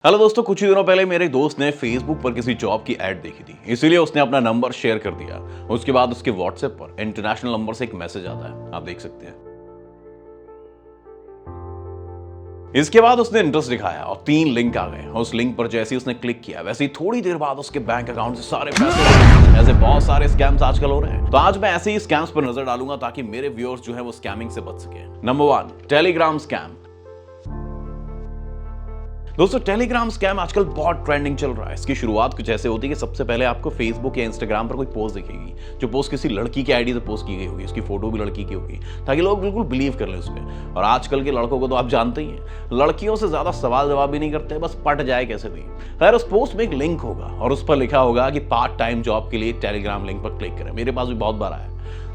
Hello दोस्तों, कुछ ही दिनों पहले मेरे दोस्त ने फेसबुक पर किसी जॉब की ऐड देखी थी, इसीलिए उसने अपना नंबर शेयर कर दिया। उसके बाद उसके व्हाट्सएप पर इंटरनेशनल नंबर से एक मैसेज आता है, आप देख सकते हैं। इसके बाद उसने इंटरेस्ट दिखाया और 3 लिंक आ गए। उस लिंक पर जैसे ही उसने क्लिक किया, वैसे ही थोड़ी देर बाद उसके बैंक अकाउंट से सारे पैसे ऐसे बहुत सारे स्कैम्स आजकल हो रहे हैं। तो आज मैं ऐसे ही स्कैम्स पर नजर डालूंगा ताकि मेरे व्यूअर्स जो है वो स्कैमिंग से बच सके। Number 1, Telegram scam. दोस्तों, टेलीग्राम स्कैम आजकल बहुत ट्रेंडिंग चल रहा है। इसकी शुरुआत कुछ ऐसे होती है कि सबसे पहले आपको फेसबुक या इंस्टाग्राम पर कोई पोस्ट दिखेगी, जो पोस्ट किसी लड़की की आईडी से पोस्ट की गई होगी, उसकी फोटो भी लड़की की होगी, ताकि लोग बिल्कुल बिलीव कर लें उस पर। और आजकल के लड़कों को तो आप जानते ही हैं, लड़कियों से ज्यादा सवाल जवाब भी नहीं करते, बस पट जाए कैसे भी। खैर, उस पोस्ट में एक लिंक होगा और उस पर लिखा होगा कि पार्ट टाइम जॉब के लिए टेलीग्राम लिंक पर क्लिक करें। मेरे पास भी बहुत बार आया।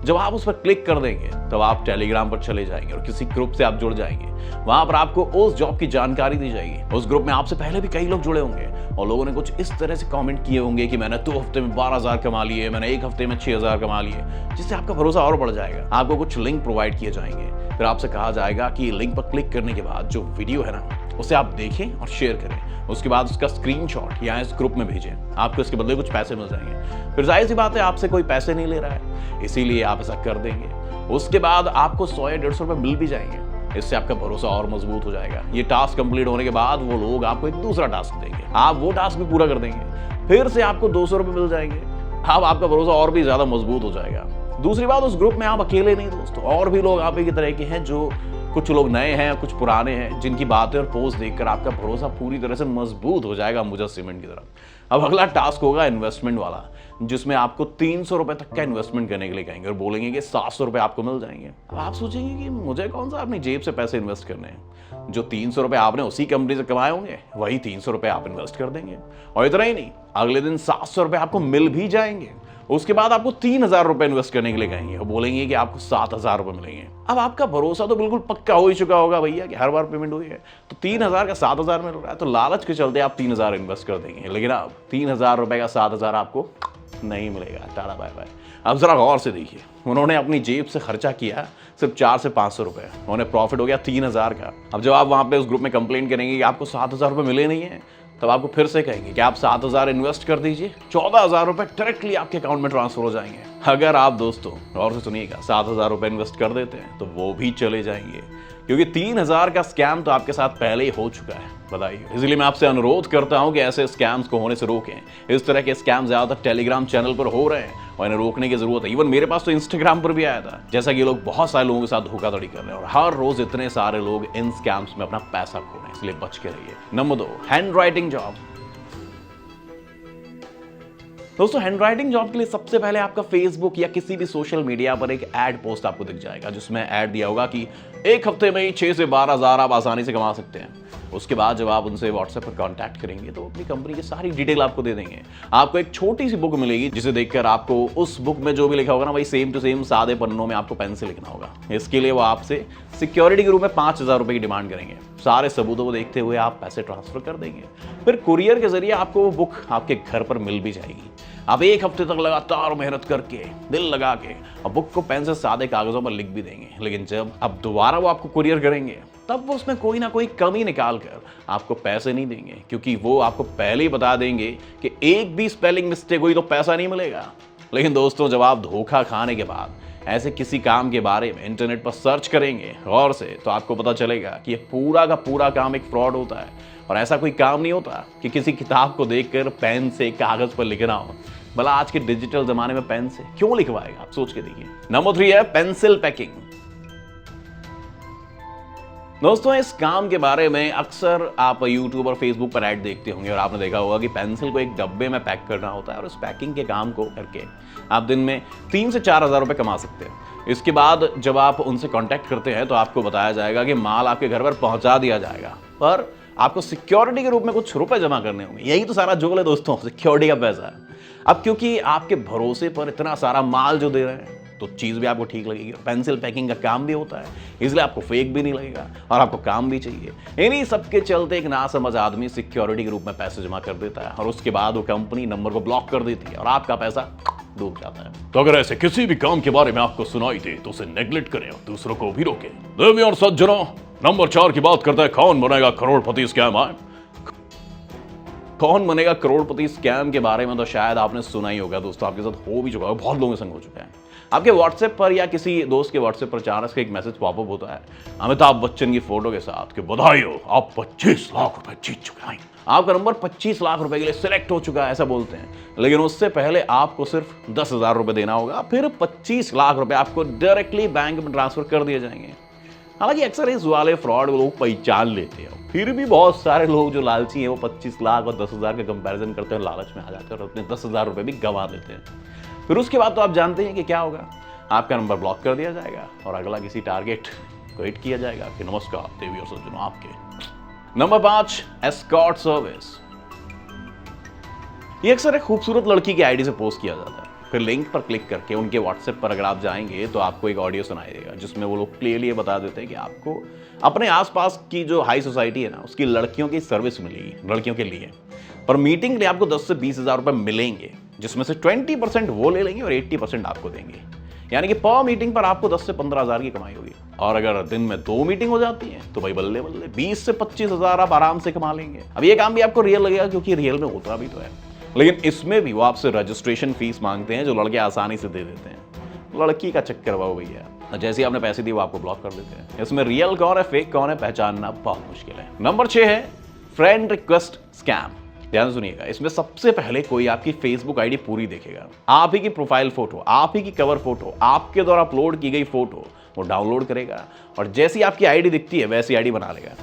जब आप उस पर क्लिक कर देंगे तब आप टेलीग्राम पर चले जाएंगे और किसी ग्रुप से आप जुड़ जाएंगे। वहां पर आपको उस जॉब की जानकारी दी जाएगी। उस ग्रुप में आपसे पहले भी कई लोग जुड़े होंगे और लोगों ने कुछ इस तरह से कमेंट किए होंगे कि मैंने 2 हफ्ते में 12,000 कमा लिए, मैंने 1 हफ्ते में 6,000 कमा लिए, जिससे आपका भरोसा और बढ़ जाएगा। आपको कुछ लिंक प्रोवाइड किए जाएंगे, फिर आपसे कहा जाएगा कि लिंक पर क्लिक करने के बाद जो वीडियो है ना, उसे आप देखें और शेयर करें। उसके बाद उसका स्क्रीनशॉट यहाँ इस ग्रुप में भेजें, आपको इसके बदले कुछ पैसे मिल जाएंगे। फिर जाहिर सी बात है, आपसे कोई पैसे नहीं ले रहा है, इसीलिए आप ऐसा कर देंगे। उसके बाद आपको 100 या 150 रुपए मिल भी जाएंगे। इससे आपका भरोसा और मजबूत हो जाएगा। ये टास्क कंप्लीट होने के बाद वो लोग आपको एक दूसरा टास्क देंगे, आप वो टास्क भी पूरा कर देंगे, फिर से आपको 200 रुपए मिल जाएंगे। अब आपका भरोसा और भी ज्यादा मजबूत हो जाएगा। दूसरी बात, उस ग्रुप में आप अकेले नहीं दोस्तों, और भी लोग आप ही की तरह के हैं। जो कुछ लोग नए हैं, कुछ पुराने हैं, जिनकी बातें और पोस्ट देखकर आपका भरोसा पूरी तरह से मजबूत हो जाएगा, मुझे सीमेंट की तरह। अब अगला टास्क होगा इन्वेस्टमेंट वाला, जिसमें आपको 300 रुपए तक का इन्वेस्टमेंट करने के लिए कहेंगे और बोलेंगे कि 700 रुपए आपको मिल जाएंगे। अब आप सोचेंगे कि मुझे कौन सा अपनी जेब से पैसे इन्वेस्ट करने हैं। जो 300 रुपए आपने उसी कंपनी से कमाए होंगे, वही 300 रुपए आप इन्वेस्ट कर देंगे। और इतना ही नहीं, अगले दिन 700 रुपए आपको मिल भी जाएंगे। उसके बाद आपको 3,000 रुपए इन्वेस्ट करने के लिए कहेंगे और बोलेंगे कि आपको 7,000 रुपए मिलेंगे। अब आपका भरोसा तो बिल्कुल पक्का हो ही चुका होगा भैया कि हर बार पेमेंट हुई है, तो 3,000 का 7,000 मिल रहा है, तो लालच के चलते आप 3,000 इन्वेस्ट कर देंगे। लेकिन अब 3,000 रुपए का 7,000 आपको नहीं मिलेगा। Tata bye bye. अब जरा गौर से देखिए, उन्होंने अपनी जेब से खर्चा किया सिर्फ 400 से 500 रुपए, उन्हें प्रॉफिट हो गया 3,000 का। अब जब आप वहां पे उस ग्रुप में कंप्लेंट करेंगे कि आपको 7,000 रुपए मिले नहीं है, तब आपको फिर से कहेंगे कि आप 7,000 इन्वेस्ट कर दीजिए, 14,000 रुपए डायरेक्टली आपके अकाउंट में ट्रांसफर हो जाएंगे। अगर आप दोस्तों और से सुनिएगा 7,000 रुपए इन्वेस्ट कर देते हैं तो वो भी चले जाएंगे, क्योंकि 3,000 का स्कैम तो आपके साथ पहले ही हो चुका है, बताइए। इसलिए मैं आपसे अनुरोध करता हूं कि ऐसे स्कैम्स को होने से रोकें। इस तरह के स्कैम ज्यादातर टेलीग्राम चैनल पर हो रहे हैं और इन्हें रोकने की जरूरत है। इवन मेरे पास तो इंस्टाग्राम पर भी आया था, जैसा कि लोग बहुत सारे लोगों के साथ धोखाधड़ी कर रहे हैं और हर रोज इतने सारे लोग इन स्कैम्स में अपना पैसा खो रहे हैं, इसलिए बच के रहिए। Number 2, hand writing job. दोस्तों, हैंडराइटिंग जॉब के लिए सबसे पहले आपका फेसबुक या किसी भी सोशल मीडिया पर एक ऐड पोस्ट आपको दिख जाएगा, जिसमें ऐड दिया होगा कि 1 हफ्ते में ही 6 से 12,000 आप आसानी से कमा सकते हैं। उसके बाद जब आप उनसे व्हाट्सएप पर कांटेक्ट करेंगे तो अपनी कंपनी की सारी डिटेल आपको दे देंगे। आपको एक छोटी सी बुक मिलेगी, जिसे देखकर आपको उस बुक में जो भी लिखा होगा ना, वही सेम टू सेम सादे पन्नों में आपको पेन से लिखना होगा। इसके लिए वो आपसे सिक्योरिटी के रूप में 5,000 रुपए की डिमांड करेंगे। सारे सबूतों को देखते हुए आप पैसे ट्रांसफर कर देंगे। फिर कुरियर के जरिए आपको वो बुक आपके घर पर मिल भी जाएगी। आप 1 हफ्ते तक लगातार मेहनत करके, दिल लगा के, और बुक को पेन से सादे कागजों पर लिख भी देंगे। लेकिन जब अब दोबारा वो आपको कुरियर करेंगे, तब वो उसमें कोई ना कोई कमी निकाल कर आपको पैसे नहीं देंगे, क्योंकि वो आपको पहले ही बता देंगे कि एक भी स्पेलिंग मिस्टेक हुई तो पैसा नहीं मिलेगा। लेकिन दोस्तों, जब आप धोखा खाने के बाद ऐसे किसी काम के बारे में इंटरनेट पर सर्च करेंगे गौर से, तो आपको पता चलेगा कि ये पूरा का पूरा काम एक फ्रॉड होता है। और ऐसा कोई काम नहीं होता कि किसी किताब को देखकर पेन से कागज पर लिखना हो। भला आज के डिजिटल जमाने में पेन से क्यों लिखवाएगा, आप सोच के देखिए। नंबर 3 है पेंसिल पैकिंग। दोस्तों, इस काम के बारे में अक्सर आप यूट्यूब और फेसबुक पर ऐड देखते होंगे और आपने देखा होगा कि पेंसिल को एक डब्बे में पैक करना होता है और उस पैकिंग के काम को करके आप दिन में 3 से 4,000 रुपए कमा सकते हैं। इसके बाद जब आप उनसे कांटेक्ट करते हैं तो आपको बताया जाएगा कि माल आपके घर पर पहुंचा दिया जाएगा, पर आपको सिक्योरिटी के रूप में कुछ रुपए जमा करने होंगे। यही तो सारा जोल है दोस्तों, सिक्योरिटी का पैसा है। अब क्योंकि आपके भरोसे पर इतना सारा माल जो दे रहे हैं, तो चीज़ भी आपको ठीक लगेगी। पेंसिल पैकिंग का काम भी होता है, इसलिए आपको फेक भी नहीं लगेगा और आपको काम भी चाहिए। इन्हीं सब के चलते एक नासमझ आदमी सिक्योरिटी के रूप में पैसे जमा कर देता है और उसके बाद वो कंपनी नंबर को ब्लॉक कर देती है और आपका पैसा डूब जाता है। तो अगर ऐसे किसी भी काम के बारे में आपको सुनाई दे तो उसे नेग्लेक्ट करें और दूसरों को भी रोकें। देवियों और सज्जनों, नंबर 4 की बात करता है, कौन बनेगा करोड़पति स्कैम। कौन बनेगा करोड़पति स्कैम के बारे में तो शायद आपने सुना ही होगा दोस्तों, आपके साथ हो भी चुका है, बहुत लोगों के संग हो चुका है। आपके व्हाट्सएप पर या किसी दोस्त के व्हाट्सएप पर अचानक से एक मैसेज पॉपअप होता है अमिताभ बच्चन की फोटो के साथ कि बधाई हो, आप 25 लाख रुपए जीत चुके हैं, आपका नंबर 25 लाख रुपए के लिए सिलेक्ट हो चुका है, ऐसा बोलते हैं। लेकिन उससे पहले आपको सिर्फ 10,000 रुपए देना होगा, फिर 25 लाख रुपए आपको डायरेक्टली बैंक में ट्रांसफर कर दिए जाएंगे। हालांकि अक्सर इस वाले फ्रॉड लोग पहचान लेते हैं, फिर भी बहुत सारे लोग जो लालची हैं वो 25 लाख और 10,000 का कंपैरिजन करते हैं, लालच में आ जाते हैं और अपने 10,000 रुपए भी गंवा देते हैं। फिर उसके बाद तो आप जानते हैं कि क्या होगा, आपका नंबर ब्लॉक कर दिया जाएगा और अगला किसी टारगेट को हिट किया जाएगा कि नमस्कार देवी और सज्जनों आपके। Number 5, escort service. ये अक्सर एक खूबसूरत लड़की की आईडी से पोस्ट किया जाता है, फिर लिंक पर क्लिक करके उनके व्हाट्सएप पर अगर आप जाएंगे तो आपको एक ऑडियो सुनाई देगा जिसमें वो लोग क्लियरली बता देते हैं कि आपको अपने आसपास की जो हाई सोसाइटी है ना उसकी लड़कियों की सर्विस मिलेगी, लड़कियों के लिए। पर मीटिंग के लिए आपको 10 से 20,000 रुपए मिलेंगे, जिसमें से 20% वो ले लेंगे और 80% आपको देंगे। यानी कि पर मीटिंग पर आपको 10 से 15,000 की कमाई होगी। और अगर दिन में 2 मीटिंग हो जाती है तो भाई बल्ले बल्ले 20 से 25,000 आप आराम से कमा लेंगे। अब ये काम भी आपको रियल लगेगा क्योंकि रियल में होता भी तो है, लेकिन इसमें भी वो आपसे रजिस्ट्रेशन फीस मांगते हैं जो लड़के आसानी से दे देते हैं। लड़की का चक्कर वाओ भैया, जैसे ही आपने पैसे दिए वो आपको ब्लॉक कर देते हैं। इसमें रियल कौन है फेक कौन है पहचानना बहुत मुश्किल है। नंबर 6 है फ्रेंड रिक्वेस्ट स्कैम। ध्यान सुनिएगा, इसमें सबसे पहले कोई आपकी फेसबुक आईडी पूरी देखेगा, आप ही की प्रोफाइल फोटो, आप ही की कवर फोटो, आपके द्वारा अपलोड की गई फोटो वो डाउनलोड करेगा और जैसी आपकी आईडी दिखती है वैसी आईडी बना लेगा।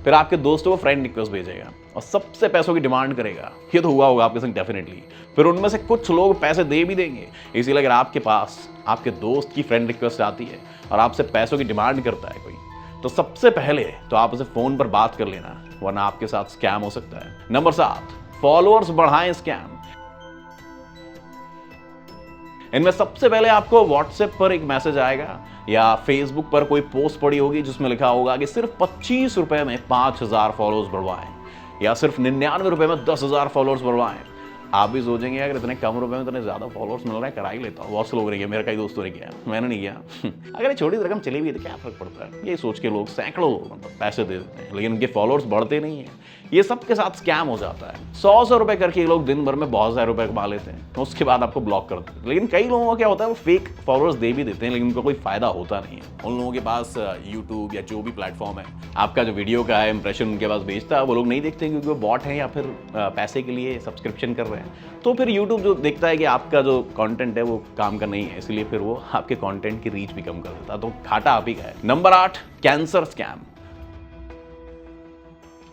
फिर आपके दोस्तों को फ्रेंड रिक्वेस्ट भेजेगा और सबसे पैसों की डिमांड करेगा। ये तो हुआ होगा आपके संग डेफिनेटली। फिर उनमें से कुछ लोग पैसे दे भी देंगे। इसीलिए अगर आपके पास आपके दोस्त की फ्रेंड रिक्वेस्ट आती है और आपसे पैसों की डिमांड करता है कोई, तो सबसे पहले तो आप उसे फोन पर बात कर लेना, वरना आपके साथ स्कैम हो सकता है। नंबर 7, फॉलोअर्स बढ़ाएं स्कैम। इनमें सबसे पहले आपको व्हाट्सएप पर एक मैसेज आएगा या फेसबुक पर कोई पोस्ट पड़ी होगी जिसमें लिखा होगा कि सिर्फ 25 रुपए में 5,000 फॉलोअर्स बढ़वाएं या सिर्फ 99 रुपए में 10,000 फॉलोअर्स बढ़वाएं। आप भी सोचेंगे अगर इतने कम रुपए में इतने ज्यादा फॉलोअर्स मिल रहे हैं करा ही लेता हूँ। बहुत से लोग नहीं किया, मेरे कई दोस्तों ने किया, मैंने नहीं किया। अगर ये छोटी रकम चली भी तो क्या फर्क पड़ता है, ये सोच के लोग सैकड़ों लोग मतलब पैसे दे देते हैं, लेकिन उनके फॉलोअर्स बढ़ते नहीं है। ये सबके साथ स्कैम हो जाता है। 100 रुपए करके लोग दिन भर में बहुत सारे रुपए कमा लेते हैं, उसके बाद आपको ब्लॉक कर देते हैं। लेकिन कई लोगों का क्या होता है, वो फेक फॉलोअर्स दे भी देते हैं लेकिन उनको कोई फायदा होता नहीं है। उन लोगों के पास यूट्यूब या जो भी प्लेटफॉर्म है, आपका जो वीडियो का है इंप्रेशन उनके पास भेजता है, वो लोग नहीं देखते क्योंकि वो बॉट है या फिर पैसे के लिए सब्सक्रिप्शन कर रहे हैं। तो फिर यूट्यूब जो देखता है कि आपका जो कंटेंट है वो काम का नहीं है, इसलिए फिर वो आपके कंटेंट की रीच भी कम कर देता है, तो घाटा आप ही का है। Number 8, cancer scam.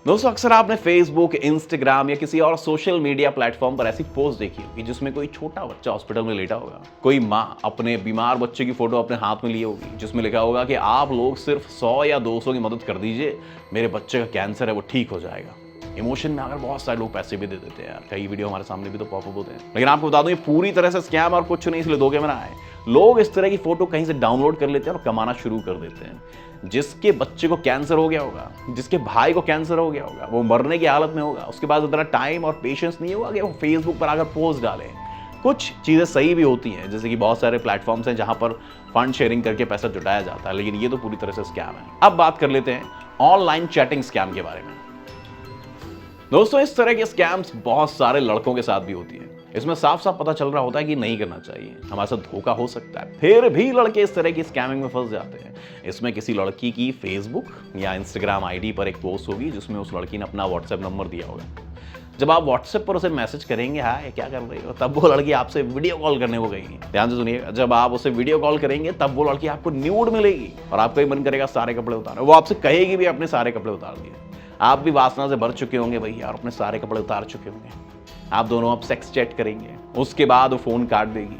दोस्तों अक्सर आपने फेसबुक, इंस्टाग्राम या किसी और सोशल मीडिया प्लेटफॉर्म पर ऐसी पोस्ट देखी होगी जिसमें कोई छोटा बच्चा हॉस्पिटल में लेटा होगा, कोई माँ अपने बीमार बच्चे की फोटो अपने हाथ में लिए होगी जिसमें लिखा होगा कि आप लोग सिर्फ 100 या 200 की मदद कर दीजिए, मेरे बच्चे का कैंसर है वो ठीक हो जाएगा। इमोशन में अगर बहुत सारे लोग पैसे भी दे देते हैं यार, कई वीडियो हमारे सामने भी तो पॉपअप होते हैं। लेकिन आपको बता दूं ये पूरी तरह से स्कैम और कुछ नहीं, इसलिए धोखे में ना आए। लोग इस तरह की फोटो कहीं से डाउनलोड कर लेते हैं और कमाना शुरू कर देते हैं। जिसके बच्चे को कैंसर हो गया होगा, जिसके भाई को कैंसर हो गया होगा, वो मरने की हालत में होगा, उसके पास इतना टाइम और पेशेंस नहीं होगा कि वो फेसबुक पर आकर पोस्ट डाले। कुछ चीज़ें सही भी होती हैं, जैसे कि बहुत सारे प्लेटफॉर्म्स हैं जहां पर फंड शेयरिंग करके पैसा जुटाया जाता है, लेकिन ये तो पूरी तरह से स्कैम है। अब बात कर लेते हैं ऑनलाइन चैटिंग स्कैम के बारे में। दोस्तों इस तरह के स्कैम्स बहुत सारे लड़कों के साथ भी होती है। इसमें साफ साफ पता चल रहा होता है कि नहीं करना चाहिए, हमारे साथ धोखा हो सकता है, फिर भी लड़के इस तरह की स्कैमिंग में फंस जाते हैं। इसमें किसी लड़की की फेसबुक या इंस्टाग्राम आईडी पर एक पोस्ट होगी जिसमें उस लड़की ने अपना व्हाट्सएप नंबर दिया होगा। जब आप व्हाट्सएप पर उसे मैसेज करेंगे हाय क्या कर रही हो, तब वो लड़की आपसे वीडियो कॉल करने को गई। ध्यान से सुनिएगा, जब आप उसे वीडियो कॉल करेंगे तब वो लड़की आपको न्यूड मिलेगी और आपका ही मन करेगा सारे कपड़े उतारो। वो आपसे कहेगी भी अपने सारे कपड़े उतार दिए। आप भी वासना से भर चुके होंगे भैया और अपने सारे कपड़े उतार चुके होंगे। आप दोनों अब सेक्स चैट करेंगे, उसके बाद वो फोन काट देगी,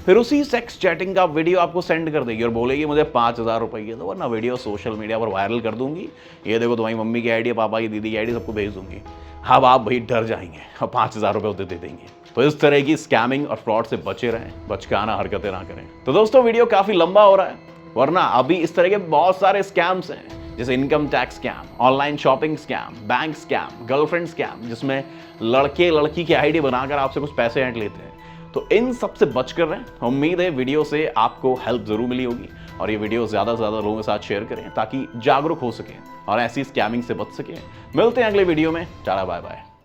फिर उसी सेक्स चैटिंग का वीडियो आपको सेंड कर देगी और बोलेगी मुझे 5,000 रुपये दो वरना वीडियो सोशल मीडिया पर वायरल कर दूंगी, ये देखो तुम्हारी मम्मी की आईडी, पापा की, दीदी की आईडी सबको भेज दूंगी। अब आप भाई डर जाएंगे और 5,000 रुपये दे देंगे। तो इस तरह की स्कैमिंग और फ्रॉड से बचे रहें, बचकाना हरकतें ना करें। तो दोस्तों वीडियो काफी लंबा हो रहा है, वरना अभी इस तरह के बहुत सारे स्कैम्स हैं जैसे income tax scam, online shopping scam, bank scam, girlfriend scam, जिसमें लड़के लड़की की आईडी बनाकर आपसे कुछ पैसे ऐंठ लेते हैं। तो इन सब से बच कर रहें। उम्मीद है वीडियो से आपको हेल्प जरूर मिली होगी और ये वीडियो ज़्यादा से ज़्यादा लोगों के साथ शेयर करें ताकि जागरूक हो सकें और ऐसी स्कैमिंग से बच सकें। मिलते हैं अगले वीडियो में, टाटा बाय बाय।